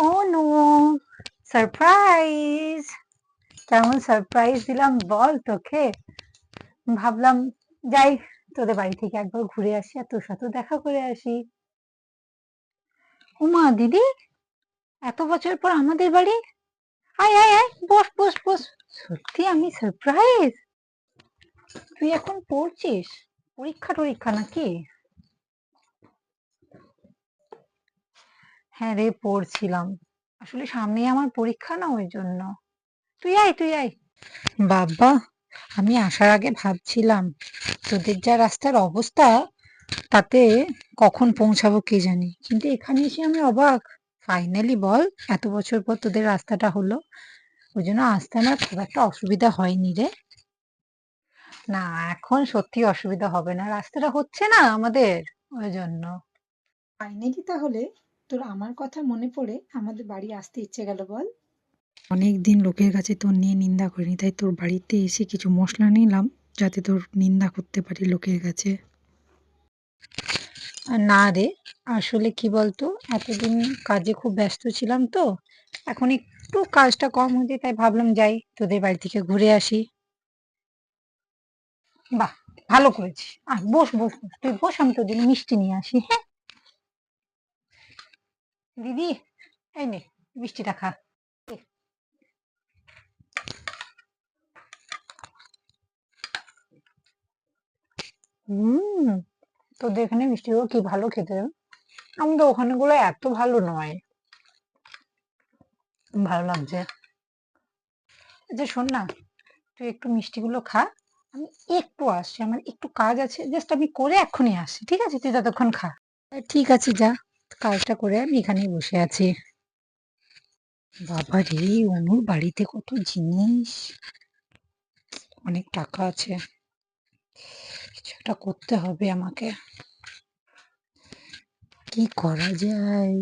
ও no, surprise! কেমন surprise দিলাম বল তোকে। ভাবলাম যাই, তোদের বাড়ি থেকে একবার ঘুরে আসি আর তোর সাথেও দেখা করে আসি। ওমা দিদি, এত বছর পর আমাদের বাড়ি! আয় আয় আয়, বস বস বস। সত্যি আমি সারপ্রাইজ! তুই এখন পড়ছিস? পরীক্ষা টরীক্ষা নাকি? হ্যাঁ রে, পড়ছিলাম। আসলে সামনেই আমার পরীক্ষা না, ওই জন্য। তুই আয় তুই আয়। বাবা, আমি আসার আগে ভাবছিলাম তোদের যা রাস্তার অবস্থা, তাতে কখন পৌঁছাবো কে জানি, কিন্তু এখানে এসে আমি অবাক। ফাইনালি বল, এত বছর পর তোদের রাস্তাটা হলো। ওই জন্য আসতে আমার খুব একটা অসুবিধা হয়নি রে। না, এখন সত্যি অসুবিধা হবে না, রাস্তাটা হচ্ছে না আমাদের, ওই জন্য। ফাইনালি তাহলে তোর আমার কথা মনে পড়ে আমাদের বাড়ি আসতে ইচ্ছে গেল বল। অনেকদিন লোকের কাছে তোর নিয়ে নিন্দা করিনি, তাই তোর বাড়িতে এসে কিছু মশলা নিলাম যাতে তোর নিন্দা করতে পারি লোকের কাছে। না রে, আসলে কি বলতো, এতদিন কাজে খুব ব্যস্ত ছিলাম তো। এখন একটু কাজটা কম হয়েছে, তাই ভাবলাম যাই তোদের বাড়ি থেকে ঘুরে আসি। বাহ, ভালো করেছিস। বস বস বস, তুই বস, আমি তোর জন্য মিষ্টি নিয়ে আসি, হ্যাঁ। দিদি, এই নে, মিষ্টিটা খা। হুম, তোদের এখানে মিষ্টিগুলো কি ভালো খেতে! আমাদের ওখানে গুলো এত ভালো নয়। ভালো লাগছে। আচ্ছা শোন না, তুই একটু মিষ্টিগুলো খা। আমি একটু আসছি, আমার একটু কাজ আছে, জাস্ট আমি করে এক্ষুনি আসছি, ঠিক আছে? তুই ততক্ষণ খা। ঠিক আছে, যা, কাজটা করে আমি এখানেই বসে আছি। বাবা রে, অনুর বাড়িতে কত জিনিস! অনেক টাকা আছে, কিছু একটা করতে হবে আমাকে। কি করা যায়?